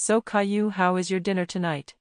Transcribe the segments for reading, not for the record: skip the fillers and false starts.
So Caillou, how is your dinner tonight?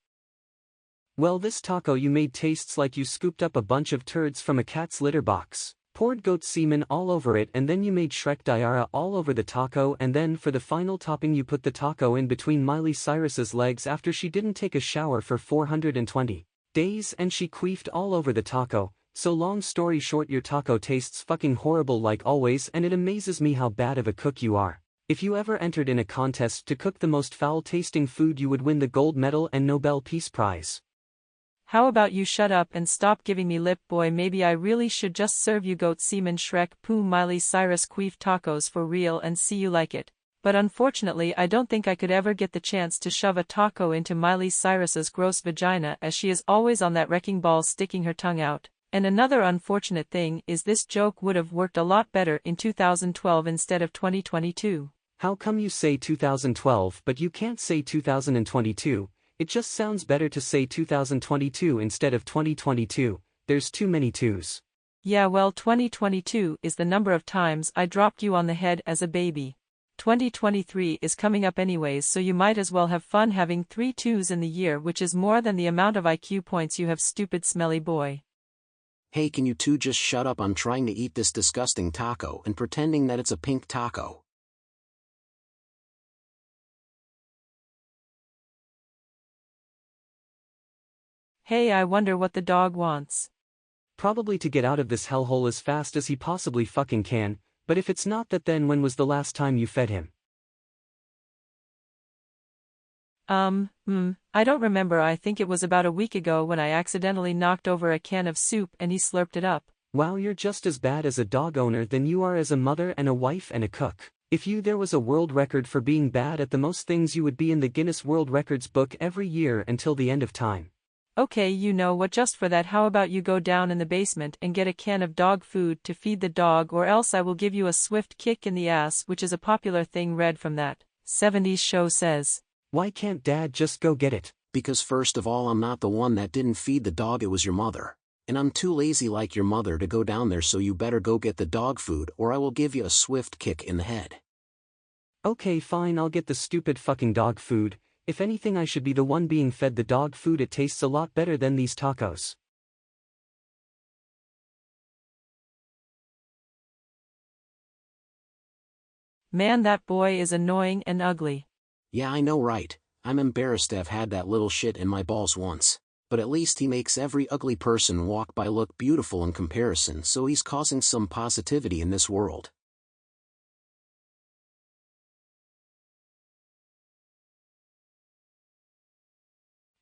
Well, this taco you made tastes like you scooped up a bunch of turds from a cat's litter box, poured goat semen all over it, and then you made Shrek diarrhea all over the taco, and then for the final topping you put the taco in between Miley Cyrus's legs after she didn't take a shower for 420 days and she queefed all over the taco. So long story short, your taco tastes fucking horrible like always, and it amazes me how bad of a cook you are. If you ever entered in a contest to cook the most foul-tasting food, you would win the gold medal and Nobel Peace Prize. How about you shut up and stop giving me lip, boy? Maybe I really should just serve you goat semen, Shrek poo Miley Cyrus queef tacos for real and see you like it. But unfortunately I don't think I could ever get the chance to shove a taco into Miley Cyrus's gross vagina, as she is always on that wrecking ball sticking her tongue out. And another unfortunate thing is this joke would have worked a lot better in 2012 instead of 2022. How come you say 2012 but you can't say 2022? It just sounds better to say 2022 instead of 2022, there's too many twos. Yeah, well, 2022 is the number of times I dropped you on the head as a baby. 2023 is coming up anyways, so you might as well have fun having 3 twos in the year, which is more than the amount of IQ points you have, stupid smelly boy. Hey, can you two just shut up? I'm trying to eat this disgusting taco and pretending that it's a pink taco. Hey, I wonder what the dog wants. Probably to get out of this hellhole as fast as he possibly fucking can, but if it's not that, then when was the last time you fed him? I don't remember. I think it was about a week ago when I accidentally knocked over a can of soup and he slurped it up. Wow, you're just as bad as a dog owner than you are as a mother and a wife and a cook. If there was a world record for being bad at the most things, you would be in the Guinness World Records book every year until the end of time. Okay, you know what, just for that, how about you go down in the basement and get a can of dog food to feed the dog, or else I will give you a swift kick in the ass, which is a popular thing read from that 70s show says. Why can't Dad just go get it? Because first of all, I'm not the one that didn't feed the dog, it was your mother. And I'm too lazy like your mother to go down there, so you better go get the dog food or I will give you a swift kick in the head. Okay, fine, I'll get the stupid fucking dog food. If anything, I should be the one being fed the dog food. It tastes a lot better than these tacos. Man, that boy is annoying and ugly. Yeah, I know, right? I'm embarrassed to have had that little shit in my balls once. But at least he makes every ugly person walk by look beautiful in comparison, so he's causing some positivity in this world.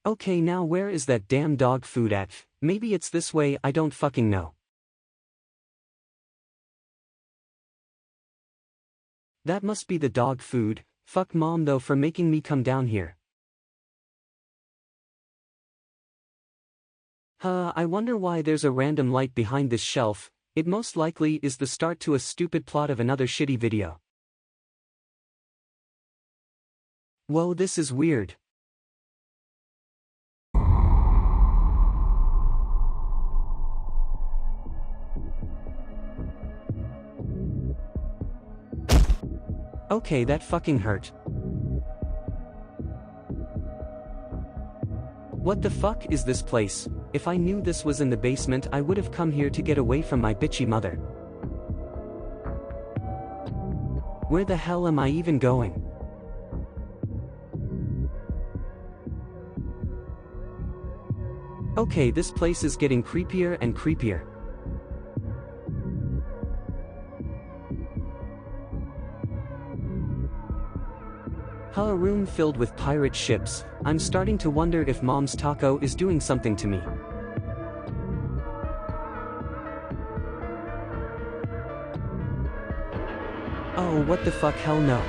Okay, now where is that damn dog food at? Maybe it's this way, I don't fucking know. That must be the dog food. Fuck Mom though for making me come down here. I wonder why there's a random light behind this shelf. It most likely is the start to a stupid plot of another shitty video. Whoa, this is weird. Okay, that fucking hurt. What the fuck is this place? If I knew this was in the basement, I would have come here to get away from my bitchy mother. Where the hell am I even going? Okay, this place is getting creepier and creepier. A room filled with pirate ships. I'm starting to wonder if Mom's taco is doing something to me. Oh, what the fuck, hell no.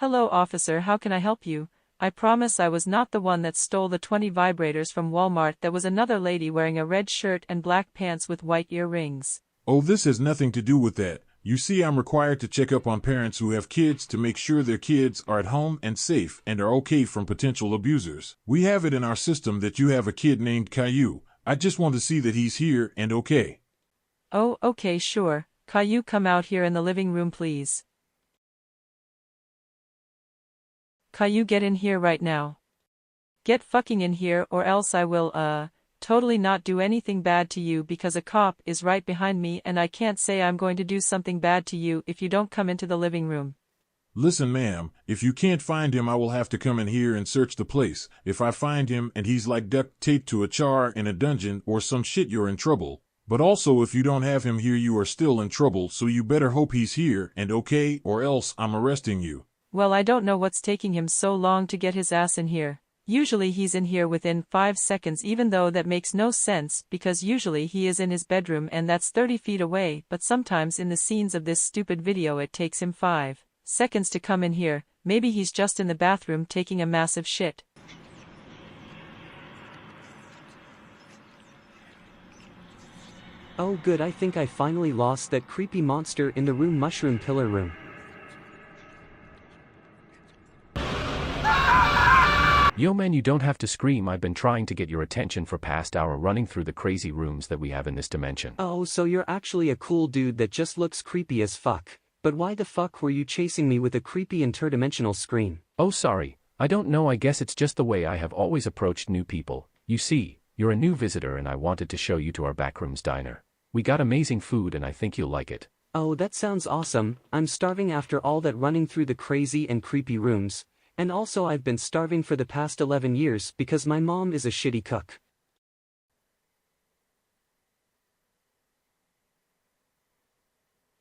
Hello officer, how can I help you? I promise I was not the one that stole the 20 vibrators from Walmart. There was another lady wearing a red shirt and black pants with white earrings. Oh, this has nothing to do with that. You see, I'm required to check up on parents who have kids to make sure their kids are at home and safe and are okay from potential abusers. We have it in our system that you have a kid named Caillou. I just want to see that he's here and okay. Oh, okay, sure. Caillou, come out here in the living room please. Caillou, get in here right now. Get fucking in here or else I will, totally not do anything bad to you because a cop is right behind me and I can't say I'm going to do something bad to you if you don't come into the living room. Listen, ma'am, if you can't find him, I will have to come in here and search the place. If I find him and he's like duct taped to a chair in a dungeon or some shit, you're in trouble. But also, if you don't have him here, you are still in trouble, so you better hope he's here and okay, or else I'm arresting you. Well, I don't know what's taking him so long to get his ass in here. Usually he's in here within 5 seconds, even though that makes no sense because usually he is in his bedroom and that's 30 feet away, but sometimes in the scenes of this stupid video it takes him 5 seconds to come in here. Maybe he's just in the bathroom taking a massive shit. Oh good, I think I finally lost that creepy monster in the room, mushroom pillar room. Yo man, you don't have to scream. I've been trying to get your attention for past hour running through the crazy rooms that we have in this dimension. Oh, so you're actually a cool dude that just looks creepy as fuck. But why the fuck were you chasing me with a creepy interdimensional scream? Oh sorry, I don't know, I guess it's just the way I have always approached new people. You see, you're a new visitor and I wanted to show you to our Backrooms diner. We got amazing food and I think you'll like it. Oh, that sounds awesome. I'm starving after all that running through the crazy and creepy rooms. And also I've been starving for the past 11 years because my mom is a shitty cook.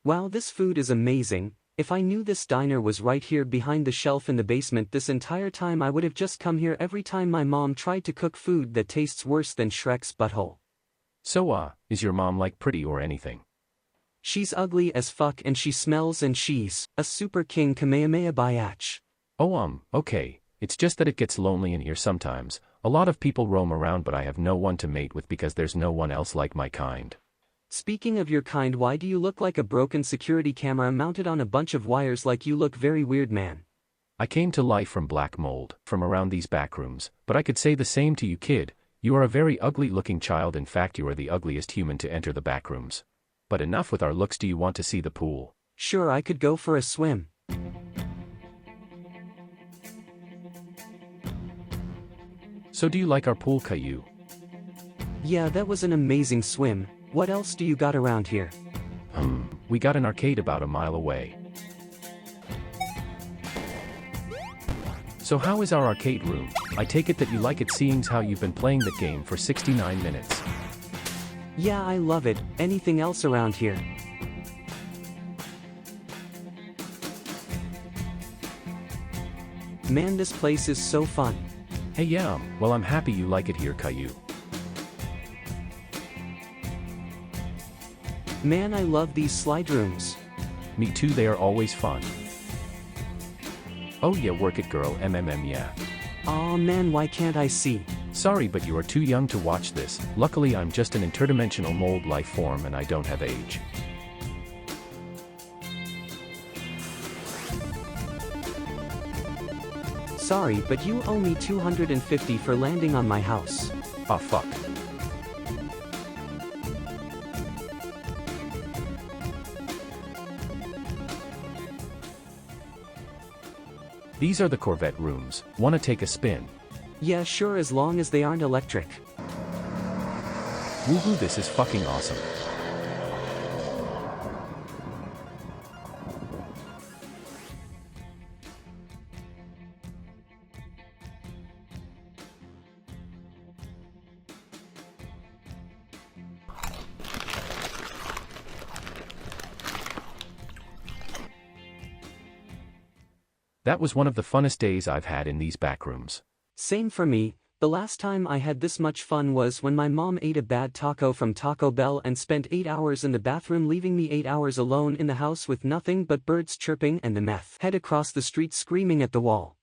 Wow, this food is amazing. If I knew this diner was right here behind the shelf in the basement this entire time, I would have just come here every time my mom tried to cook food that tastes worse than Shrek's butthole. So is your mom like pretty or anything? She's ugly as fuck and she smells and she's a super king Kamehameha biatch. Oh okay, it's just that it gets lonely in here sometimes. A lot of people roam around but I have no one to mate with because there's no one else like my kind. Speaking of your kind, why do you look like a broken security camera mounted on a bunch of wires? Like you look very weird, man. I came to life from black mold, from around these backrooms, but I could say the same to you, kid. You are a very ugly looking child. In fact, you are the ugliest human to enter the backrooms. But enough with our looks, do you want to see the pool? Sure, I could go for a swim. So do you like our pool, Caillou? Yeah, that was an amazing swim. What else do you got around here? We got an arcade about a mile away. So how is our arcade room? I take it that you like it, seeing how you've been playing that game for 69 minutes. Yeah, I love it. Anything else around here? Man, this place is so fun. Hey yeah, well I'm happy you like it here, Caillou. Man, I love these slide rooms. Me too, they are always fun. Oh yeah, work it girl, yeah. Aw man, why can't I see? Sorry, but you are too young to watch this. Luckily I'm just an interdimensional mold life form and I don't have age. Sorry, but you owe me 250 for landing on my house. Ah fuck. These are the Corvette rooms. Wanna take a spin? Yeah, sure, as long as they aren't electric. Woohoo, this is fucking awesome. That was one of the funnest days I've had in these backrooms. Same for me, The last time I had this much fun was when my mom ate a bad taco from Taco Bell and spent 8 hours in the bathroom, leaving me 8 hours alone in the house with nothing but birds chirping and the meth head across the street screaming at the wall.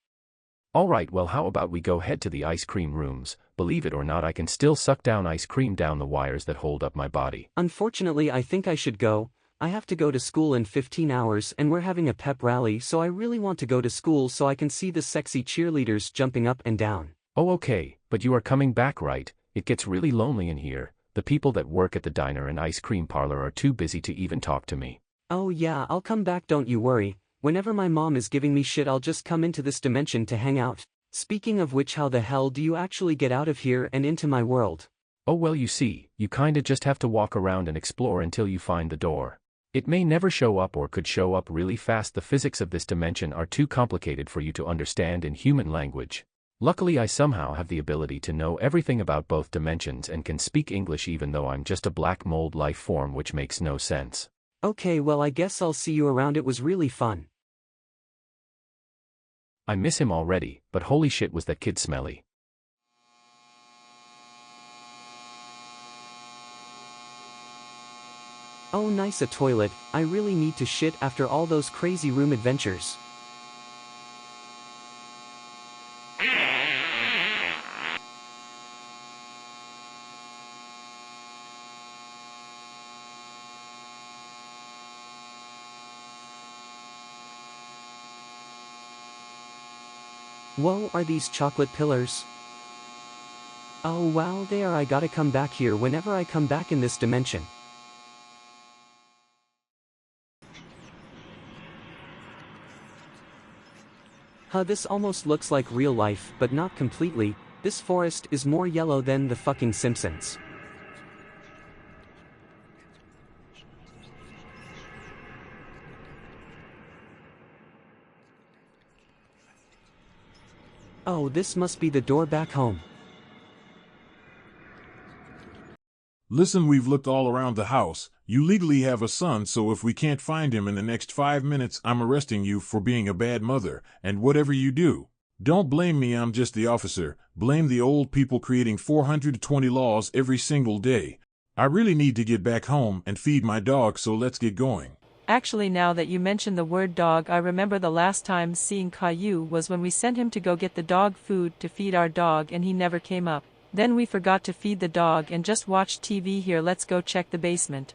Alright, well, how about we go head to the ice cream rooms? Believe it or not, I can still suck down ice cream down the wires that hold up my body. Unfortunately, I think I should go. I have to go to school in 15 hours and we're having a pep rally, so I really want to go to school so I can see the sexy cheerleaders jumping up and down. Oh, okay, but you are coming back, right? It gets really lonely in here. The people that work at the diner and ice cream parlor are too busy to even talk to me. Oh yeah, I'll come back, don't you worry. Whenever my mom is giving me shit, I'll just come into this dimension to hang out. Speaking of which, how the hell do you actually get out of here and into my world? Oh well, you see, you kinda just have to walk around and explore until you find the door. It may never show up or could show up really fast. The physics of this dimension are too complicated for you to understand in human language. Luckily, I somehow have the ability to know everything about both dimensions and can speak English even though I'm just a black mold life form, which makes no sense. Okay, well, I guess I'll see you around. It was really fun. I miss him already, but holy shit, was that kid smelly. Oh nice, a toilet. I really need to shit after all those crazy room adventures. Whoa, are these chocolate pillars? Oh wow, they are. I gotta come back here whenever I come back in this dimension. This almost looks like real life, but not completely. This forest is more yellow than the fucking Simpsons. Oh, this must be the door back home. Listen, we've looked all around the house. You legally have a son, so if we can't find him in the next 5 minutes, I'm arresting you for being a bad mother, and whatever you do. Don't blame me, I'm just the officer. Blame the old people creating 420 laws every single day. I really need to get back home and feed my dog, so let's get going. Actually, now that you mention the word dog, I remember the last time seeing Caillou was when we sent him to go get the dog food to feed our dog and he never came up. Then we forgot to feed the dog and just watched TV here. Let's go check the basement.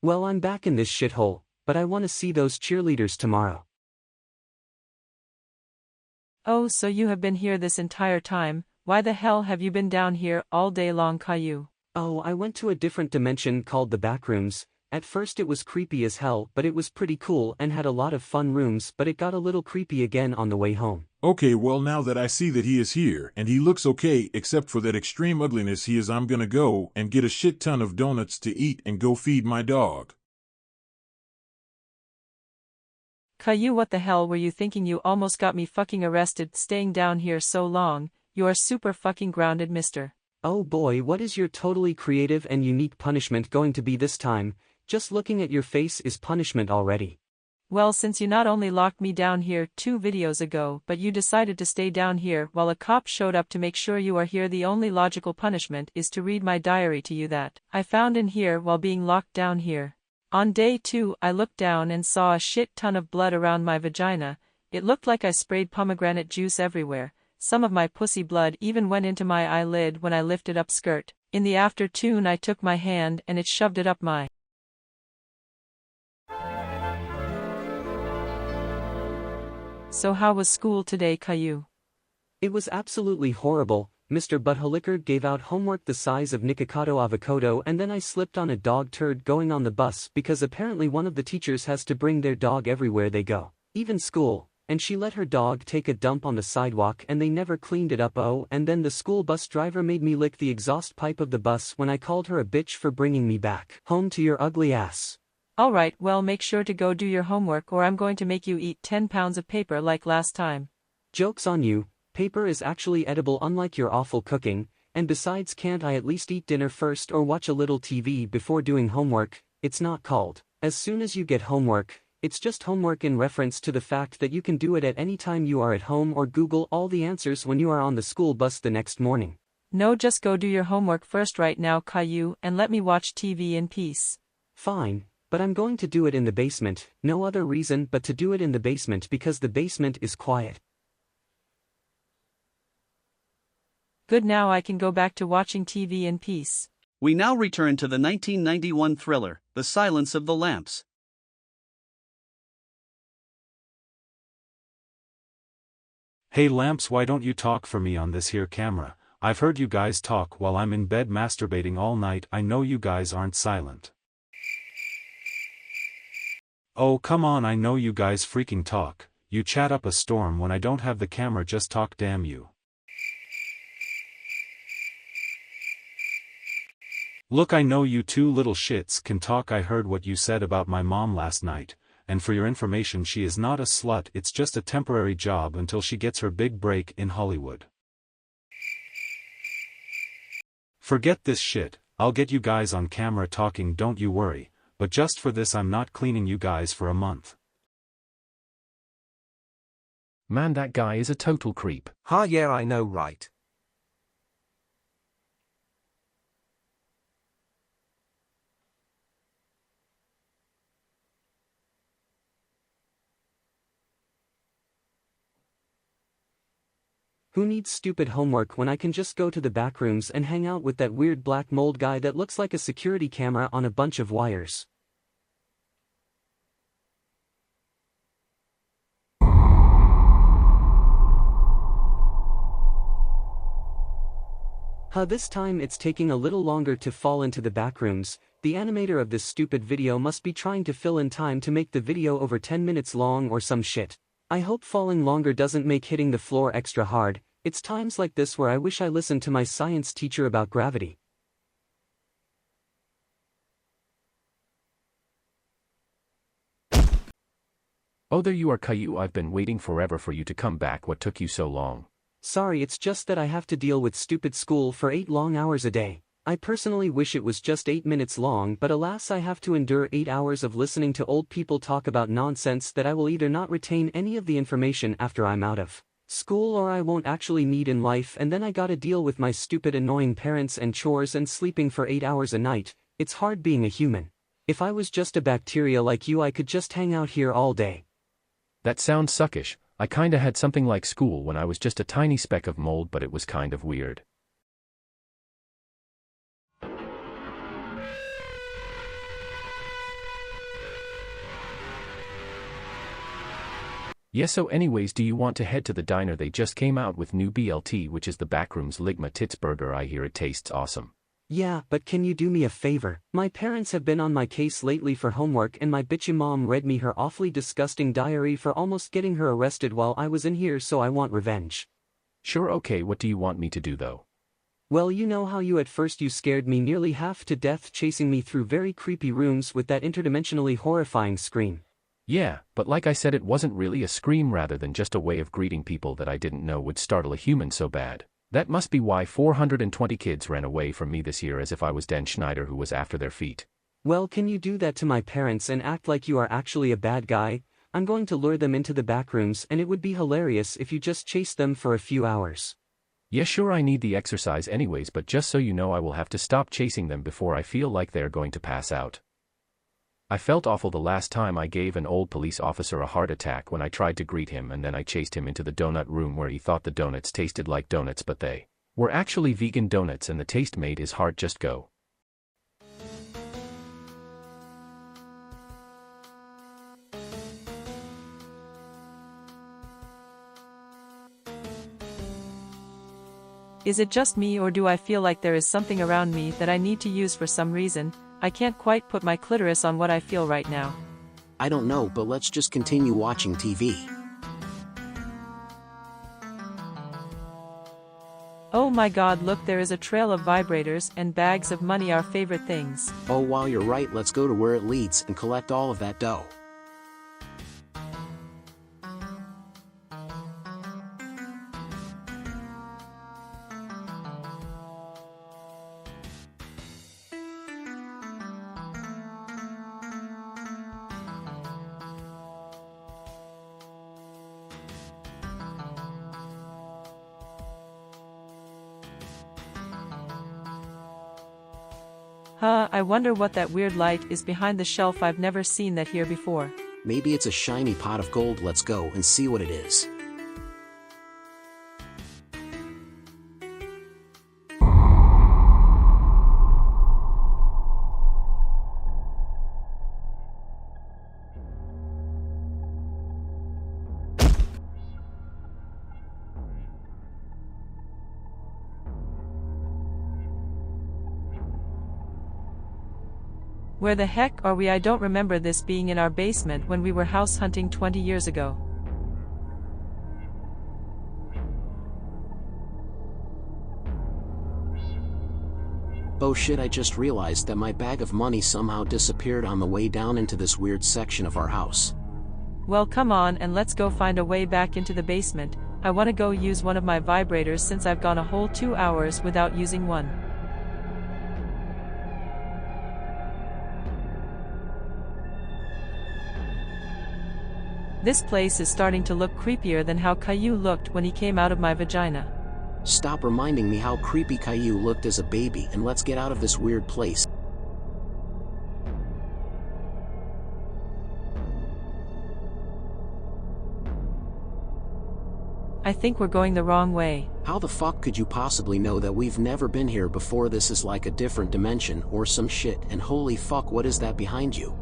Well, I'm back in this shithole, but I want to see those cheerleaders tomorrow. Oh, so you have been here this entire time. Why the hell have you been down here all day long, Caillou? Oh, I went to a different dimension called the Backrooms. At first it was creepy as hell, but it was pretty cool and had a lot of fun rooms, but it got a little creepy again on the way home. Okay, well, now that I see that he is here, and he looks okay except for that extreme ugliness he is, I'm gonna go and get a shit ton of donuts to eat and go feed my dog. Caillou, what the hell were you thinking? You almost got me fucking arrested staying down here so long. You are super fucking grounded, mister. Oh boy, what is your totally creative and unique punishment going to be this time? Just looking at your face is punishment already. Well, since you not only locked me down here 2 videos ago, but you decided to stay down here while a cop showed up to make sure you are here, the only logical punishment is to read my diary to you that I found in here while being locked down here. On day 2, I looked down and saw a shit ton of blood around my vagina. It looked like I sprayed pomegranate juice everywhere. Some of my pussy blood even went into my eyelid when I lifted up skirt. In the afternoon, I took my hand and it shoved it up my. So how was school today, Caillou? It was absolutely horrible. Mr. Buttholicker gave out homework the size of Nikocado avocado, and then I slipped on a dog turd going on the bus because apparently one of the teachers has to bring their dog everywhere they go, even school. And she let her dog take a dump on the sidewalk and they never cleaned it up. Oh, and then the school bus driver made me lick the exhaust pipe of the bus when I called her a bitch for bringing me back home to your ugly ass. Alright, well, make sure to go do your homework or I'm going to make you eat 10 pounds of paper like last time. Joke's on you, paper is actually edible unlike your awful cooking, and besides, can't I at least eat dinner first or watch a little TV before doing homework? It's not called. As soon as you get homework, It's just homework in reference to the fact that you can do it at any time you are at home or Google all the answers when you are on the school bus the next morning. No, just go do your homework first right now, Caillou, and let me watch TV in peace. Fine, but I'm going to do it in the basement, no other reason but to do it in the basement because the basement is quiet. Good, now I can go back to watching TV in peace. We now return to the 1991 thriller, The Silence of the Lambs. Hey Lamps, why don't you talk for me on this here camera? I've heard you guys talk while I'm in bed masturbating all night. I know you guys aren't silent. Oh come on, I know you guys freaking talk. You chat up a storm when I don't have the camera, just talk, damn you. Look, I know you two little shits can talk. I heard what you said about my mom last night, and for your information, she is not a slut, it's just a temporary job until she gets her big break in Hollywood. Forget this shit, I'll get you guys on camera talking, don't you worry, but just for this I'm not cleaning you guys for a month. Man, that guy is a total creep. Ha, yeah, I know, right? Who needs stupid homework when I can just go to the backrooms and hang out with that weird black mold guy that looks like a security camera on a bunch of wires? This time it's taking a little longer to fall into the backrooms. The animator of this stupid video must be trying to fill in time to make the video over 10 minutes long or some shit. I hope falling longer doesn't make hitting the floor extra hard. It's times like this where I wish I listened to my science teacher about gravity. Oh, there you are, Caillou. I've been waiting forever for you to come back. What took you so long? Sorry, it's just that I have to deal with stupid school for 8 long hours a day. I personally wish it was just 8 minutes long, but alas, I have to endure 8 hours of listening to old people talk about nonsense that I will either not retain any of the information after I'm out of school or I won't actually need in life, and then I gotta deal with my stupid annoying parents and chores and sleeping for 8 hours a night. It's hard being a human. If I was just a bacteria like you, I could just hang out here all day. That sounds suckish. I kinda had something like school when I was just a tiny speck of mold, but it was kind of weird. Yeah, so anyways, do you want to head to the diner? They just came out with new BLT, which is the Backrooms Ligma Tits Burger. I hear it tastes awesome. Yeah, but can you do me a favor? My parents have been on my case lately for homework, and my bitchy mom read me her awfully disgusting diary for almost getting her arrested while I was in here, so I want revenge. Sure, okay, what do you want me to do though? Well, you know how you scared me nearly half to death chasing me through very creepy rooms with that interdimensionally horrifying scream. Yeah, but like I said, it wasn't really a scream, rather than just a way of greeting people that I didn't know would startle a human so bad. That must be why 420 kids ran away from me this year, as if I was Dan Schneider who was after their feet. Well, can you do that to my parents and act like you are actually a bad guy? I'm going to lure them into the backrooms, and it would be hilarious if you just chased them for a few hours. Yeah, sure, I need the exercise anyways, but just so you know, I will have to stop chasing them before I feel like they're going to pass out. I felt awful the last time I gave an old police officer a heart attack when I tried to greet him, and then I chased him into the donut room where he thought the donuts tasted like donuts, but they were actually vegan donuts, and the taste made his heart just go. Is it just me, or do I feel like there is something around me that I need to use for some reason? I can't quite put my clitoris on what I feel right now. I don't know, but let's just continue watching TV. Oh my god, look, there is a trail of vibrators and bags of money, our favorite things. Oh, while you're right, let's go to where it leads and collect all of that dough. Huh, I wonder what that weird light is behind the shelf. I've never seen that here before. Maybe it's a shiny pot of gold. Let's go and see what it is. Where the heck are we? I don't remember this being in our basement when we were house hunting 20 years ago. Oh shit, I just realized that my bag of money somehow disappeared on the way down into this weird section of our house. Well, come on and let's go find a way back into the basement. I want to go use one of my vibrators since I've gone a whole 2 hours without using one. This place is starting to look creepier than how Caillou looked when he came out of my vagina. Stop reminding me how creepy Caillou looked as a baby, and let's get out of this weird place. I think we're going the wrong way. How the fuck could you possibly know that we've never been here before? This is like a different dimension or some shit, and holy fuck, what is that behind you?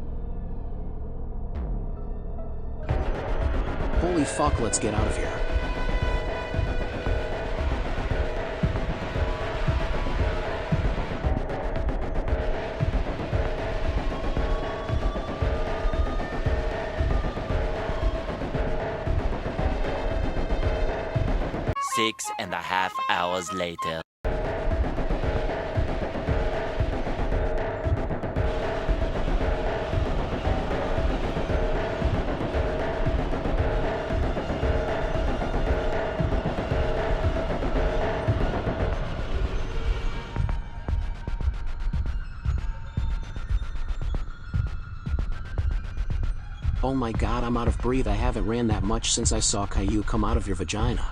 Holy fuck, let's get out of here. Six and a half hours later. Oh my god, I'm out of breath. I haven't ran that much since I saw Caillou come out of your vagina.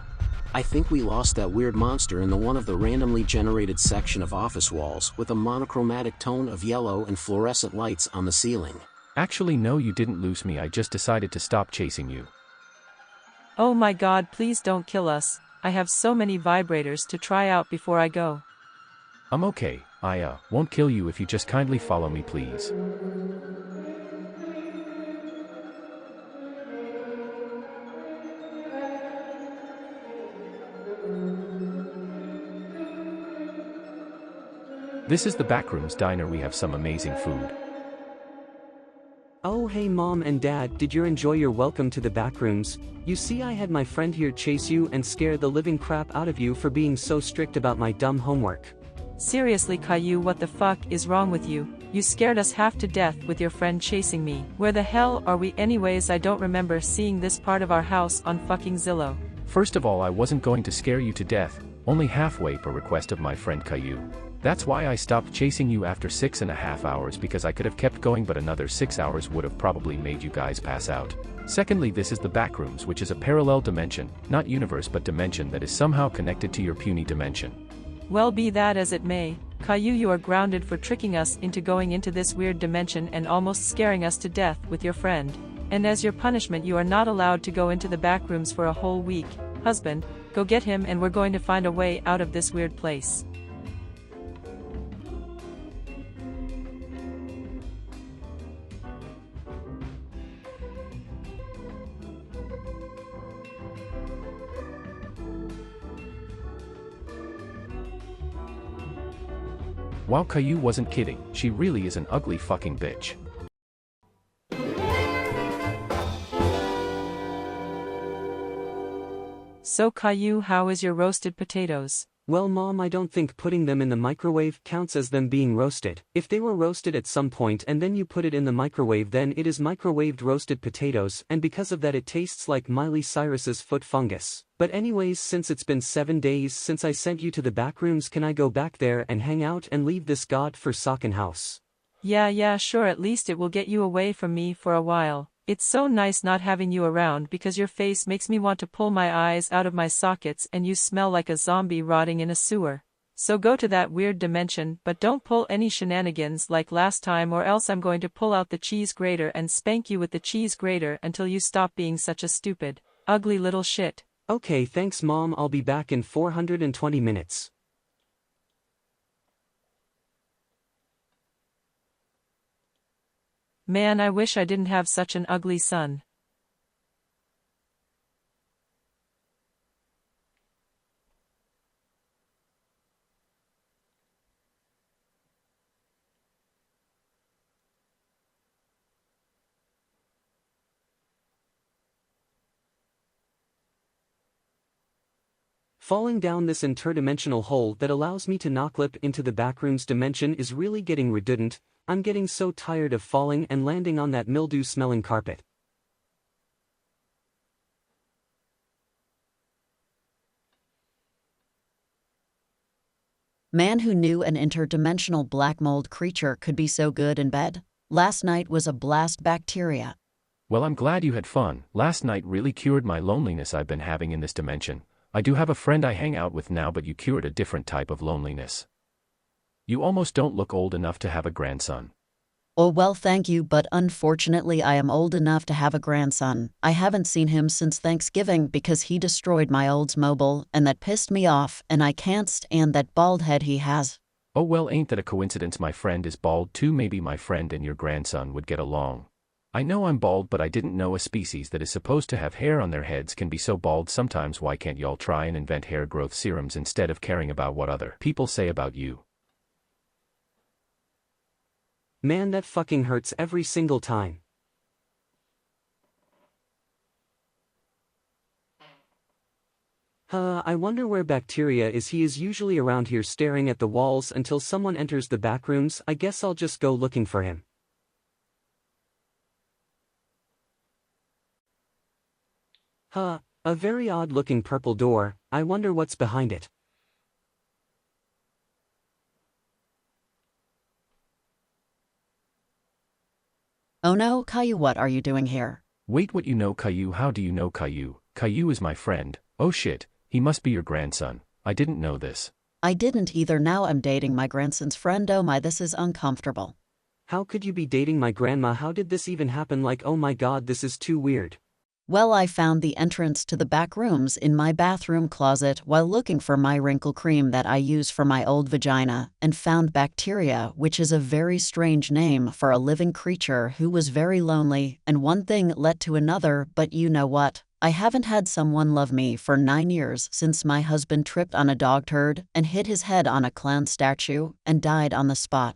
I think we lost that weird monster in the one of the randomly generated section of office walls with a monochromatic tone of yellow and fluorescent lights on the ceiling. Actually no, you didn't lose me. I just decided to stop chasing you. Oh my god, please don't kill us. I have so many vibrators to try out before I go. I'm okay. I won't kill you if you just kindly follow me, please. This is the Backrooms diner. We have some amazing food. Oh hey mom and dad, did you enjoy your welcome to the Backrooms? You see, I had my friend here chase you and scare the living crap out of you for being so strict about my dumb homework. Seriously Caillou, what the fuck is wrong with you? You scared us half to death with your friend chasing me. Where the hell are we anyways? I don't remember seeing this part of our house on fucking Zillow. First of all, I wasn't going to scare you to death, only halfway per request of my friend Caillou. That's why I stopped chasing you after 6.5 hours, because I could have kept going, but another 6 hours would have probably made you guys pass out. Secondly, this is the Backrooms, which is a parallel dimension, not universe but dimension, that is somehow connected to your puny dimension. Well, be that as it may, Caillou, you are grounded for tricking us into going into this weird dimension and almost scaring us to death with your friend. And as your punishment, you are not allowed to go into the Backrooms for a whole week. Husband, go get him and we're going to find a way out of this weird place. Wow, Caillou wasn't kidding, she really is an ugly fucking bitch. So Caillou, how is your roasted potatoes? Well mom, I don't think putting them in the microwave counts as them being roasted. If they were roasted at some point and then you put it in the microwave, then it is microwaved roasted potatoes, and because of that it tastes like Miley Cyrus's foot fungus. But anyways, since it's been 7 days since I sent you to the Backrooms, can I go back there and hang out and leave this god-forsaken house? Yeah, sure, at least it will get you away from me for a while. It's so nice not having you around because your face makes me want to pull my eyes out of my sockets and you smell like a zombie rotting in a sewer. So go to that weird dimension, but don't pull any shenanigans like last time, or else I'm going to pull out the cheese grater and spank you with the cheese grater until you stop being such a stupid, ugly little shit. Okay, thanks Mom, I'll be back in 420 minutes. Man, I wish I didn't have such an ugly son. Falling down this interdimensional hole that allows me to knocklip into the Backrooms dimension is really getting redundant. I'm getting so tired of falling and landing on that mildew-smelling carpet. Man who knew an interdimensional black mold creature could be so good in bed. Last night was a blast, Bacteria. Well, I'm glad you had fun. Last night really cured my loneliness I've been having in this dimension. I do have a friend I hang out with now, but you cured a different type of loneliness. You almost don't look old enough to have a grandson. Oh well, thank you, but unfortunately I am old enough to have a grandson. I haven't seen him since Thanksgiving because he destroyed my Oldsmobile, and that pissed me off, and I can't stand that bald head he has. Oh well, ain't that a coincidence? My friend is bald too. Maybe my friend and your grandson would get along. I know I'm bald, but I didn't know a species that is supposed to have hair on their heads can be so bald sometimes. Why can't y'all try and invent hair growth serums instead of caring about what other people say about you? Man, that fucking hurts every single time. I wonder where Bacteria is. He is usually around here staring at the walls until someone enters the Backrooms. I guess I'll just go looking for him. A very odd-looking purple door. I wonder what's behind it. Oh no, Caillou, what are you doing here? Wait, what, you know Caillou? How do you know Caillou? Caillou is my friend. Oh shit, he must be your grandson. I didn't know this. I didn't either. Now I'm dating my grandson's friend. Oh my, this is uncomfortable. How could you be dating my grandma? How did this even happen? Like, oh my god, this is too weird. Well, I found the entrance to the back rooms in my bathroom closet while looking for my wrinkle cream that I use for my old vagina, and found Bacteria, which is a very strange name for a living creature who was very lonely, and one thing led to another. But you know what? I haven't had someone love me for 9 years since my husband tripped on a dog turd and hit his head on a clown statue and died on the spot.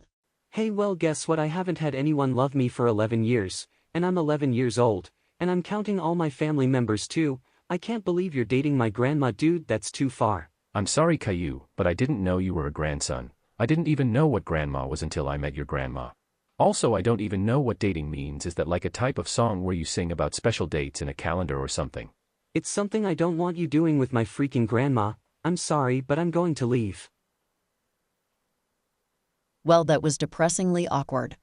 Hey, well, guess what? I haven't had anyone love me for 11 years, and I'm 11 years old. And I'm counting all my family members too. I can't believe you're dating my grandma, dude. That's too far. I'm sorry, Caillou, but I didn't know you were a grandson. I didn't even know what grandma was until I met your grandma. Also, I don't even know what dating means. Is that like a type of song where you sing about special dates in a calendar or something? It's something I don't want you doing with my freaking grandma. I'm sorry, but I'm going to leave. Well, that was depressingly awkward.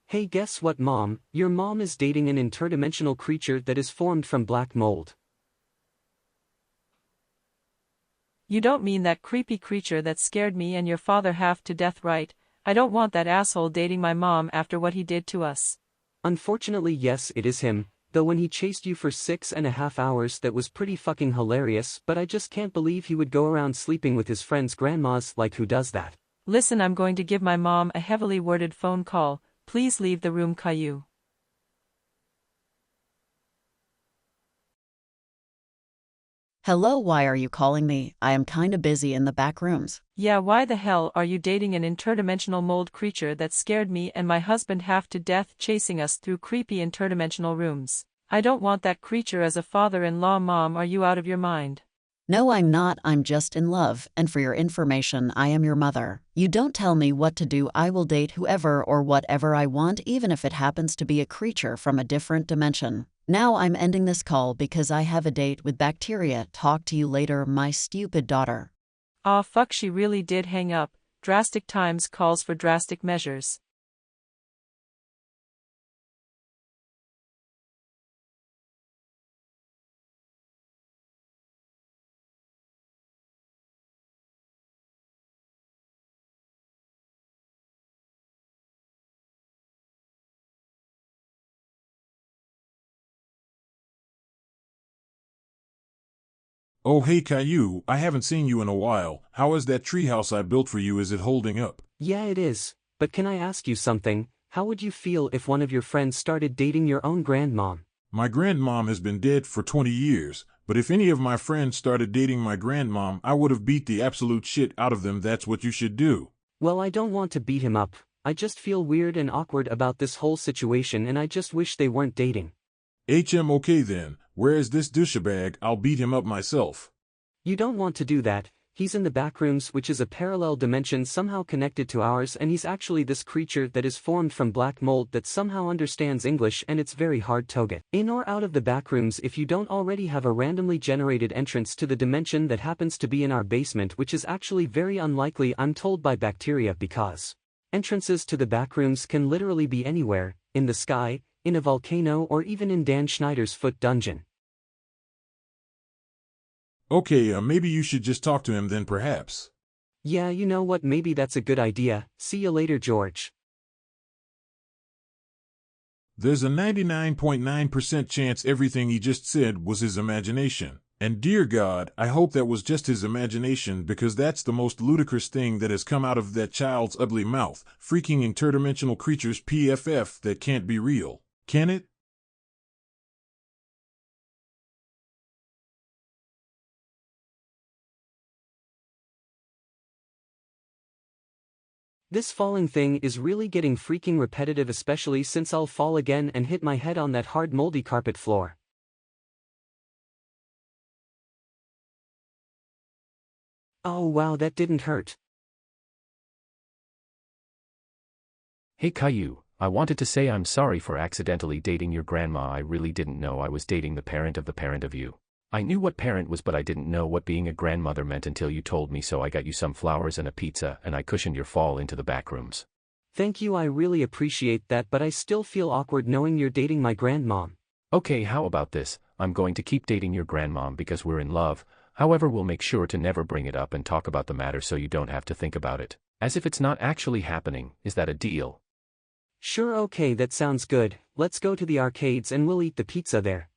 Hey, guess what, Mom? Your mom is dating an interdimensional creature that is formed from black mold. You don't mean that creepy creature that scared me and your father half to death, right? I don't want that asshole dating my mom after what he did to us. Unfortunately, yes, it is him. Though when he chased you for 6.5 hours, that was pretty fucking hilarious, but I just can't believe he would go around sleeping with his friends' grandmas. Like, who does that? Listen, I'm going to give my mom a heavily worded phone call. Please leave the room, Caillou. Hello, why are you calling me? I am kinda busy in the back rooms. Yeah, why the hell are you dating an interdimensional mold creature that scared me and my husband half to death, chasing us through creepy interdimensional rooms? I don't want that creature as a father-in-law. Mom, are you out of your mind? No, I'm not. I'm just in love, and for your information, I am your mother. You don't tell me what to do. I will date whoever or whatever I want, even if it happens to be a creature from a different dimension. Now I'm ending this call because I have a date with Bacteria. Talk to you later, my stupid daughter. Aw, fuck, she really did hang up. Drastic times calls for drastic measures. Oh hey Caillou, I haven't seen you in a while. How is that treehouse I built for you, is it holding up? Yeah, it is. But can I ask you something? How would you feel if one of your friends started dating your own grandmom? My grandmom has been dead for 20 years, but if any of my friends started dating my grandmom, I would have beat the absolute shit out of them. That's what you should do. Well, I don't want to beat him up. I just feel weird and awkward about this whole situation and I just wish they weren't dating. Okay then, where is this douchebag? I'll beat him up myself. You don't want to do that. He's in the Backrooms, which is a parallel dimension somehow connected to ours, and he's actually this creature that is formed from black mold that somehow understands English, and it's very hard to get in or out of the Backrooms if you don't already have a randomly generated entrance to the dimension that happens to be in our basement, which is actually very unlikely, I'm told, by bacteria, because entrances to the Backrooms can literally be anywhere, in the sky, in a volcano, or even in Dan Schneider's foot dungeon. Okay, maybe you should just talk to him then perhaps. Yeah, you know what, maybe that's a good idea. See you later, George. There's a 99.9% chance everything he just said was his imagination. And dear God, I hope that was just his imagination, because that's the most ludicrous thing that has come out of that child's ugly mouth. Freaking interdimensional creatures PFF, that can't be real. Can it? This falling thing is really getting freaking repetitive, especially since I'll fall again and hit my head on that hard moldy carpet floor. Oh wow, that didn't hurt. Hey Caillou, I wanted to say I'm sorry for accidentally dating your grandma. I really didn't know I was dating the parent of you. I knew what parent was, but I didn't know what being a grandmother meant until you told me, so I got you some flowers and a pizza, and I cushioned your fall into the Backrooms. Thank you, I really appreciate that, but I still feel awkward knowing you're dating my grandmom. Okay, how about this? I'm going to keep dating your grandmom because we're in love. However, we'll make sure to never bring it up and talk about the matter so you don't have to think about it, as if it's not actually happening. Is that a deal? Sure, okay, that sounds good. Let's go to the arcades and we'll eat the pizza there.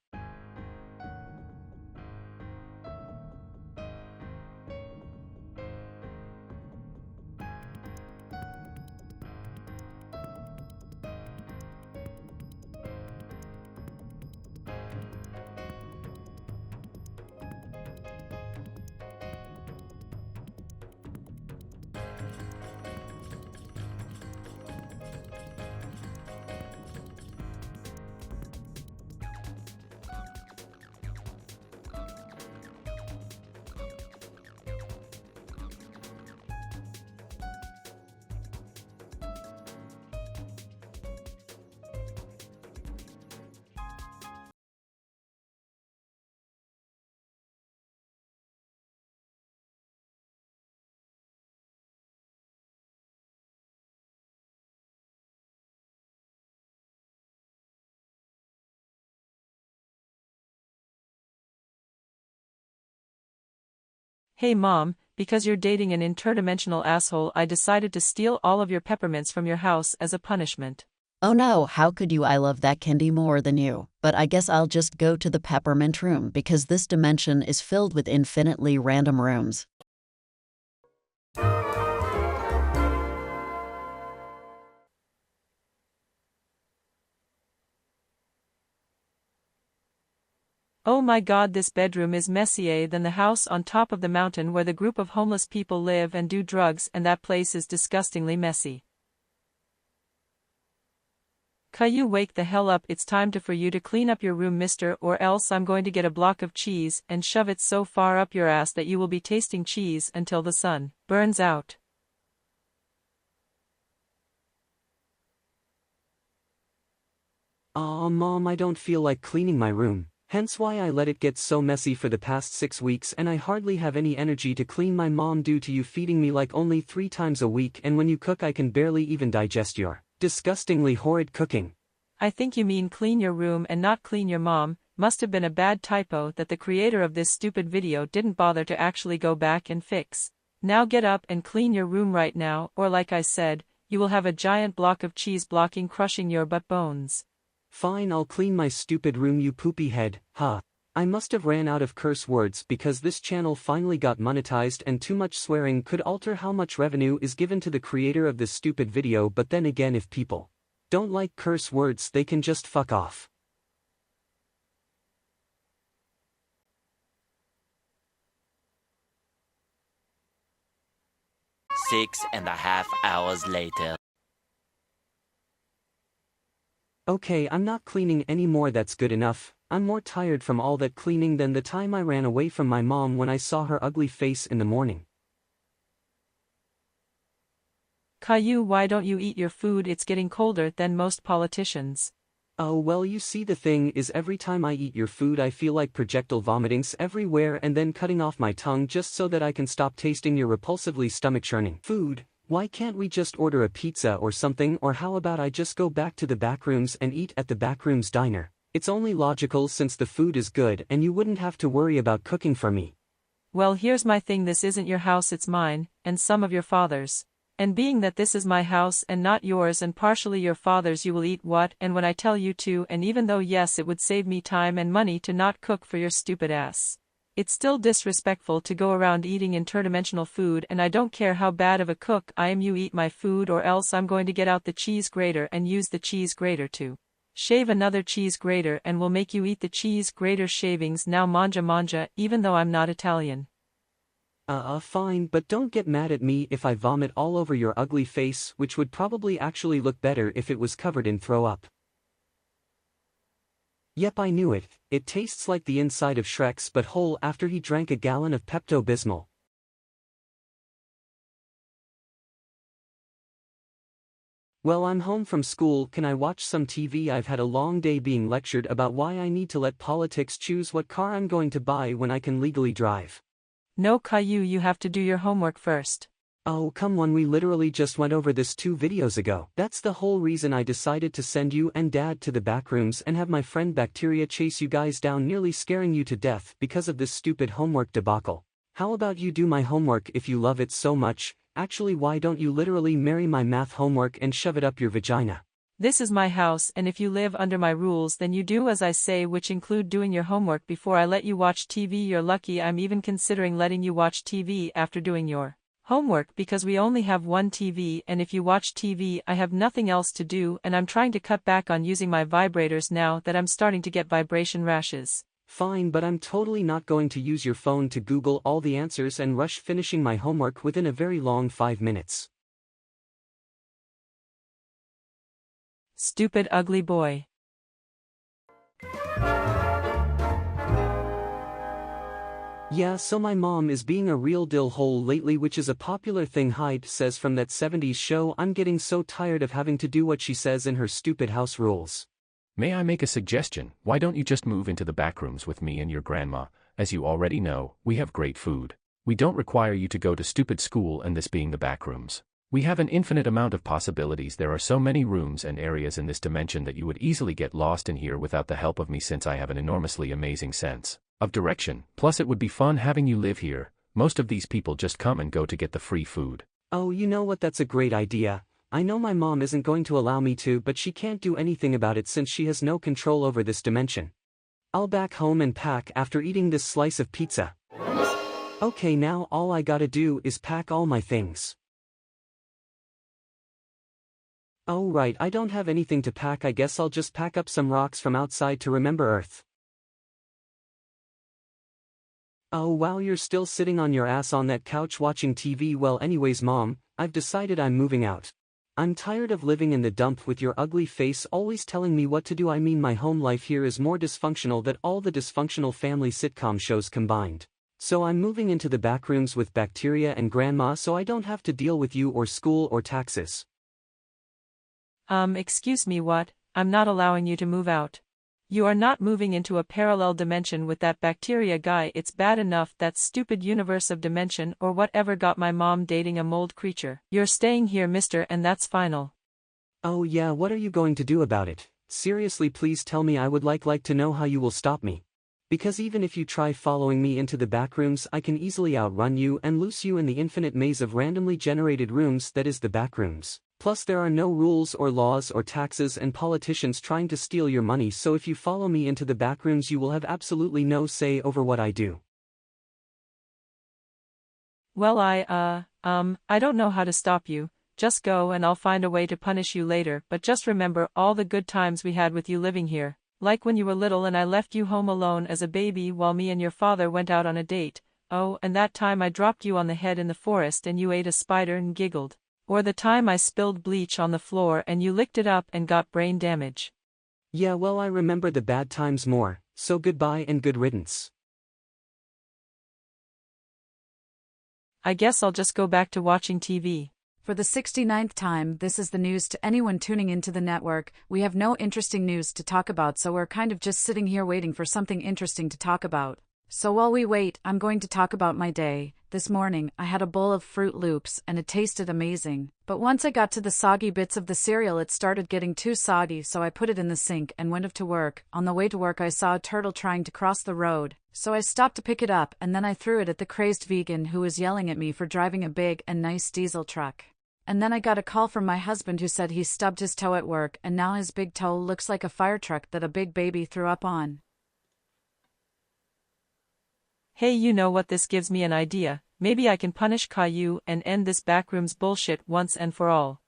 Hey Mom, because you're dating an interdimensional asshole, I decided to steal all of your peppermints from your house as a punishment. Oh no, how could you? I love that candy more than you. But I guess I'll just go to the peppermint room because this dimension is filled with infinitely random rooms. Oh my God, this bedroom is messier than the house on top of the mountain where the group of homeless people live and do drugs, and that place is disgustingly messy. Caillou, wake the hell up, it's time for you to clean up your room, mister, or else I'm going to get a block of cheese and shove it so far up your ass that you will be tasting cheese until the sun burns out. Aw, Mom, I don't feel like cleaning my room. Hence why I let it get so messy for the past 6 weeks, and I hardly have any energy to clean my mom due to you feeding me like only 3 times a week, and when you cook I can barely even digest your disgustingly horrid cooking. I think you mean clean your room and not clean your mom. Must have been a bad typo that the creator of this stupid video didn't bother to actually go back and fix. Now get up and clean your room right now, or like I said, you will have a giant block of cheese blocking crushing your butt bones. Fine, I'll clean my stupid room, you poopy head, huh? I must have ran out of curse words because this channel finally got monetized and too much swearing could alter how much revenue is given to the creator of this stupid video, but then again, if people don't like curse words, they can just fuck off. Six and a half hours later. Okay, I'm not cleaning anymore, that's good enough. I'm more tired from all that cleaning than the time I ran away from my mom when I saw her ugly face in the morning. Caillou, why don't you eat your food? It's getting colder than most politicians. Oh well, you see, the thing is, every time I eat your food I feel like projectile vomitings everywhere and then cutting off my tongue just so that I can stop tasting your repulsively stomach-churning food. Why can't we just order a pizza or something, or how about I just go back to the Backrooms and eat at the Backrooms diner? It's only logical since the food is good and you wouldn't have to worry about cooking for me. Well, here's my thing, this isn't your house, it's mine, and some of your father's. And being that this is my house and not yours and partially your father's, you will eat what and when I tell you to, and even though yes, it would save me time and money to not cook for your stupid ass, it's still disrespectful to go around eating interdimensional food, and I don't care how bad of a cook I am, you eat my food or else I'm going to get out the cheese grater and use the cheese grater to shave another cheese grater, and will make you eat the cheese grater shavings now, manja manja, even though I'm not Italian. Fine, but don't get mad at me if I vomit all over your ugly face, which would probably actually look better if it was covered in throw up. Yep, I knew it. It tastes like the inside of Shrek's butthole after he drank a gallon of Pepto-Bismol. Well, I'm home from school, can I watch some TV? I've had a long day being lectured about why I need to let politics choose what car I'm going to buy when I can legally drive. No, Caillou, you have to do your homework first. Oh come on, we literally just went over this 2 videos ago. That's the whole reason I decided to send you and Dad to the Backrooms and have my friend Bacteria chase you guys down, nearly scaring you to death because of this stupid homework debacle. How about you do my homework if you love it so much? Actually, why don't you literally marry my math homework and shove it up your vagina? This is my house, and if you live under my rules then you do as I say, which include doing your homework before I let you watch TV. You're lucky I'm even considering letting you watch TV after doing your homework, because we only have one TV, and if you watch TV I have nothing else to do, and I'm trying to cut back on using my vibrators now that I'm starting to get vibration rashes. Fine, but I'm totally not going to use your phone to Google all the answers and rush finishing my homework within a very long 5 minutes. Stupid ugly boy. Yeah, so my mom is being a real dill hole lately, which is a popular thing Hyde says from that 70s show. I'm getting so tired of having to do what she says in her stupid house rules. May I make a suggestion? Why don't you just move into the Backrooms with me and your grandma? As you already know, we have great food. We don't require you to go to stupid school, and this being the Backrooms, we have an infinite amount of possibilities. There are so many rooms and areas in this dimension that you would easily get lost in here without the help of me, since I have an enormously amazing sense of direction. Plus it would be fun having you live here. Most of these people just come and go to get the free food. Oh, you know what, that's a great idea. I know my mom isn't going to allow me to, but she can't do anything about it since she has no control over this dimension. I'll back home and pack after eating this slice of pizza. Okay, now all I gotta do is pack all my things. Oh right, I don't have anything to pack. I guess I'll just pack up some rocks from outside to remember Earth. Oh wow, you're still sitting on your ass on that couch watching TV. Well anyways mom, I've decided I'm moving out. I'm tired of living in the dump with your ugly face always telling me what to do. I mean, my home life here is more dysfunctional than all the dysfunctional family sitcom shows combined. So I'm moving into the Backrooms with Bacteria and Grandma so I don't have to deal with you or school or taxes. Excuse me, what? I'm not allowing you to move out. You are not moving into a parallel dimension with that Bacteria guy. It's bad enough that stupid universe of dimension or whatever got my mom dating a mold creature. You're staying here, mister, and that's final. Oh yeah, what are you going to do about it? Seriously, please tell me. I would like to know how you will stop me. Because even if you try following me into the backrooms, I can easily outrun you and lose you in the infinite maze of randomly generated rooms that is the backrooms. Plus there are no rules or laws or taxes and politicians trying to steal your money, so if you follow me into the backrooms you will have absolutely no say over what I do. Well, I don't know how to stop you. Just go and I'll find a way to punish you later, but just remember all the good times we had with you living here. Like when you were little and I left you home alone as a baby while me and your father went out on a date. Oh, and that time I dropped you on the head in the forest and you ate a spider and giggled. Or the time I spilled bleach on the floor and you licked it up and got brain damage. Yeah, well, I remember the bad times more, so goodbye and good riddance. I guess I'll just go back to watching TV. For the 69th time, this is the news to anyone tuning into the network. We have no interesting news to talk about, so we're kind of just sitting here waiting for something interesting to talk about. So while we wait, I'm going to talk about my day. This morning, I had a bowl of Fruit Loops and it tasted amazing. But once I got to the soggy bits of the cereal, it started getting too soggy, so I put it in the sink and went off to work. On the way to work, I saw a turtle trying to cross the road, so I stopped to pick it up and then I threw it at the crazed vegan who was yelling at me for driving a big and nice diesel truck. And then I got a call from my husband who said he stubbed his toe at work and now his big toe looks like a fire truck that a big baby threw up on. Hey, you know what, this gives me an idea. Maybe I can punish Caillou and end this backrooms bullshit once and for all.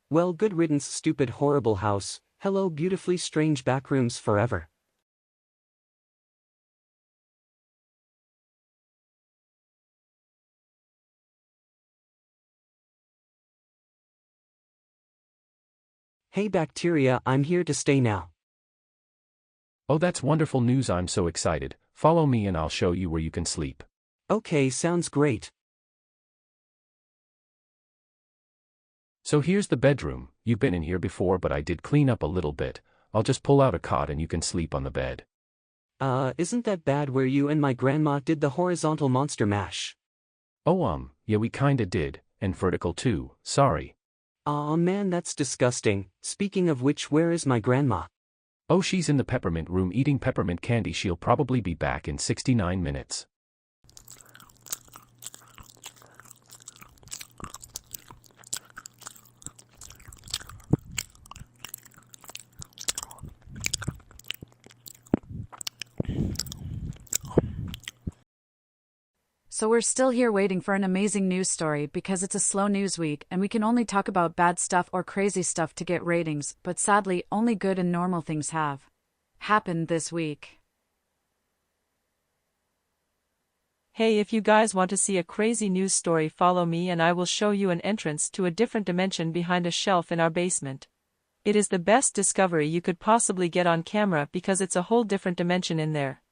Well, good riddance, stupid horrible house. Hello, beautifully strange backrooms forever. Hey bacteria, I'm here to stay now. Oh, that's wonderful news, I'm so excited. Follow me and I'll show you where you can sleep. Okay, sounds great. So here's the bedroom. You've been in here before, but I did clean up a little bit. I'll just pull out a cot and you can sleep on the bed. Isn't that bad where you and my grandma did the horizontal monster mash? Oh, yeah, we kinda did, and vertical too, sorry. Aw man, that's disgusting. Speaking of which, where is my grandma? Oh, she's in the peppermint room eating peppermint candy. She'll probably be back in 69 minutes. So we're still here waiting for an amazing news story because it's a slow news week and we can only talk about bad stuff or crazy stuff to get ratings, but sadly only good and normal things have happened this week. Hey, if you guys want to see a crazy news story, follow me and I will show you an entrance to a different dimension behind a shelf in our basement. It is the best discovery you could possibly get on camera because it's a whole different dimension in there.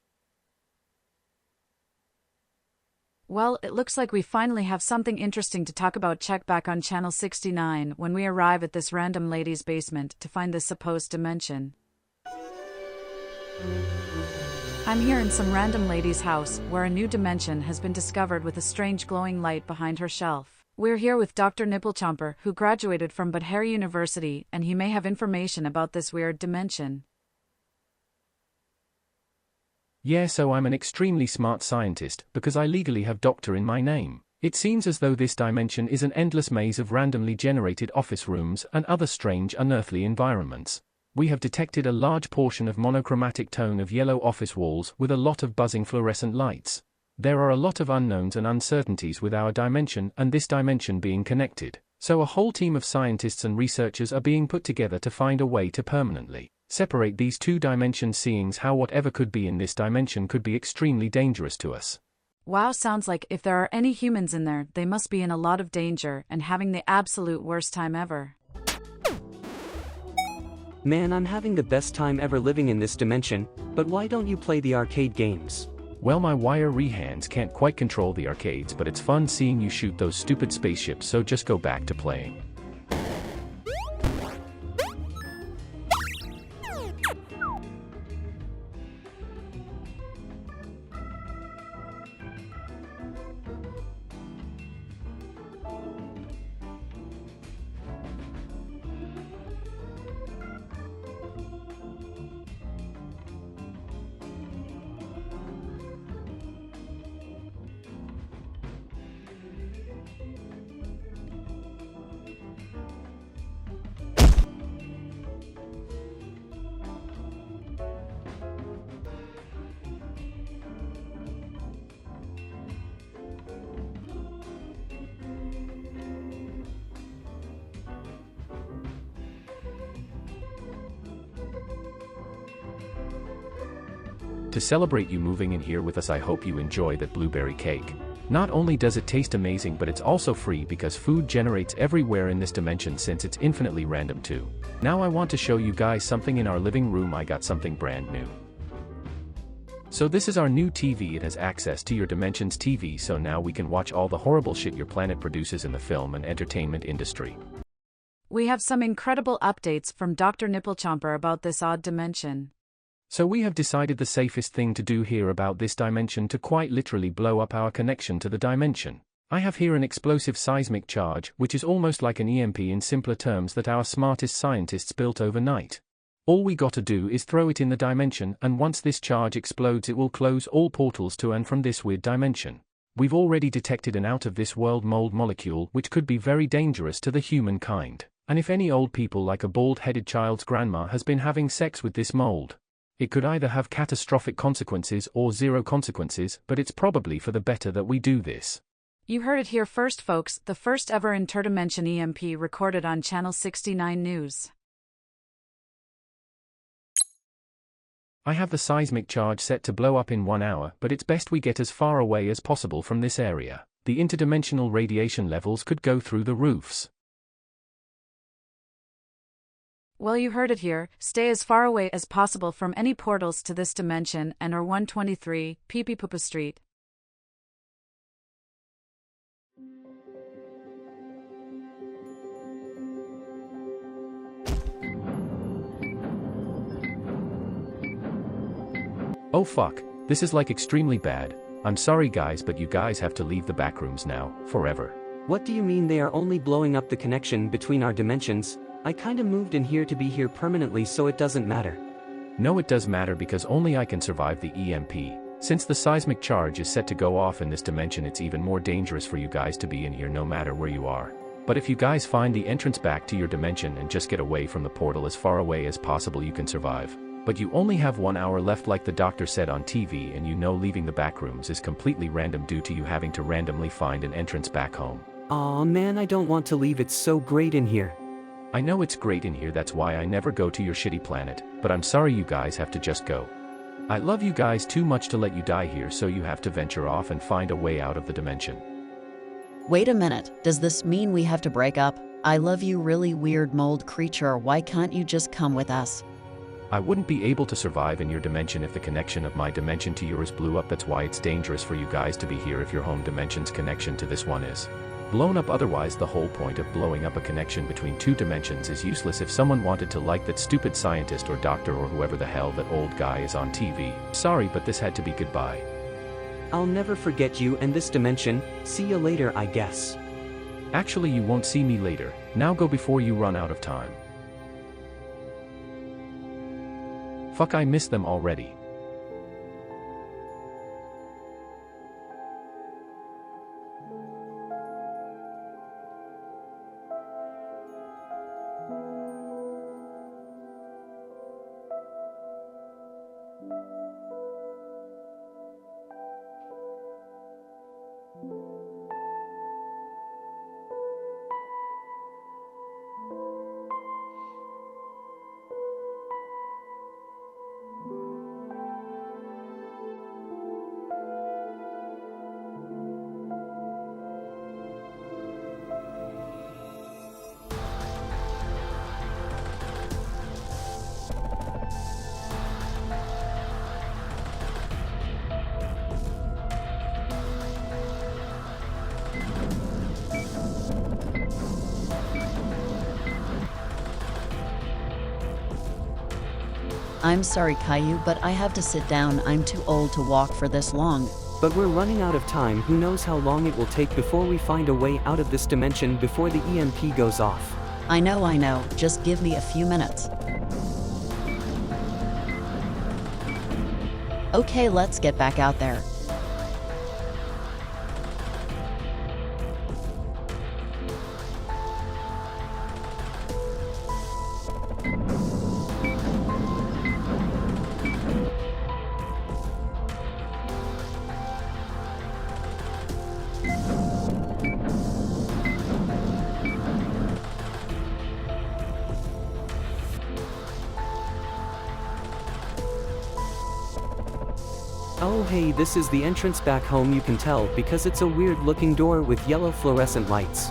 Well, it looks like we finally have something interesting to talk about. Check back on channel 69 when we arrive at this random lady's basement to find this supposed dimension. I'm here in some random lady's house where a new dimension has been discovered with a strange glowing light behind her shelf. We're here with Dr. Nipplechomper, who graduated from Baceria University, and he may have information about this weird dimension. Yeah, so I'm an extremely smart scientist because I legally have doctor in my name. It seems as though this dimension is an endless maze of randomly generated office rooms and other strange unearthly environments. We have detected a large portion of monochromatic tone of yellow office walls with a lot of buzzing fluorescent lights. There are a lot of unknowns and uncertainties with our dimension and this dimension being connected. So a whole team of scientists and researchers are being put together to find a way to permanently separate these two dimensions, seeing how whatever could be in this dimension could be extremely dangerous to us. Wow, sounds like if there are any humans in there, they must be in a lot of danger and having the absolute worst time ever. Man, I'm having the best time ever living in this dimension, but why don't you play the arcade games? Well, my wiry hands can't quite control the arcades, but it's fun seeing you shoot those stupid spaceships, so just go back to playing. to celebrate you moving in here with us, I hope you enjoy that blueberry cake. Not only does it taste amazing, but it's also free because food generates everywhere in this dimension since it's infinitely random too. Now I want to show you guys something in our living room. I got something brand new. So this is our new TV. It has access to your dimension's TV, so now we can watch all the horrible shit your planet produces in the film and entertainment industry. We have some incredible updates from Dr. Nipplechomper about this odd dimension. So we have decided the safest thing to do here about this dimension to quite literally blow up our connection to the dimension. I have here an explosive seismic charge, which is almost like an EMP in simpler terms, that our smartest scientists built overnight. All we got to do is throw it in the dimension, and once this charge explodes it will close all portals to and from this weird dimension. We've already detected an out-of-this-world mold molecule which could be very dangerous to the humankind. And if any old people like a bald-headed child's grandma has been having sex with this mold, it could either have catastrophic consequences or zero consequences, but it's probably for the better that we do this. You heard it here first, folks, the first ever interdimension EMP recorded on Channel 69 News. I have the seismic charge set to blow up in 1 hour, but it's best we get as far away as possible from this area. The interdimensional radiation levels could go through the roofs. Well, you heard it here, stay as far away as possible from any portals to this dimension and or 123, Pee Poopa Street. Oh fuck, this is like extremely bad. I'm sorry guys, but you guys have to leave the backrooms now, forever. What do you mean they are only blowing up the connection between our dimensions? I kinda moved in here to be here permanently, so it doesn't matter. No, it does matter because only I can survive the EMP. Since the seismic charge is set to go off in this dimension, it's even more dangerous for you guys to be in here no matter where you are. But if you guys find the entrance back to your dimension and just get away from the portal as far away as possible, you can survive. But you only have 1 hour left like the doctor said on TV, and you know leaving the backrooms is completely random due to you having to randomly find an entrance back home. Aw man, I don't want to leave, it's so great in here. I know it's great in here, that's why I never go to your shitty planet, but I'm sorry you guys have to just go. I love you guys too much to let you die here, so you have to venture off and find a way out of the dimension. Wait a minute, does this mean we have to break up? I love you, really weird mold creature, why can't you just come with us? I wouldn't be able to survive in your dimension if the connection of my dimension to yours blew up. That's why it's dangerous for you guys to be here if your home dimension's connection to this one is blown up. Otherwise, the whole point of blowing up a connection between two dimensions is useless. If someone wanted to like that stupid scientist or doctor or whoever the hell that old guy is on TV, sorry, but this had to be goodbye. I'll never forget you and this dimension. See you later, I guess. Actually, you won't see me later. Now go before you run out of time. Fuck, I miss them already. I'm sorry, Caillou, but I have to sit down. I'm too old to walk for this long. But we're running out of time. Who knows how long it will take before we find a way out of this dimension before the EMP goes off. I know. Just give me a few minutes. Okay, let's get back out there. Oh hey, this is the entrance back home. You can tell because it's a weird looking door with yellow fluorescent lights.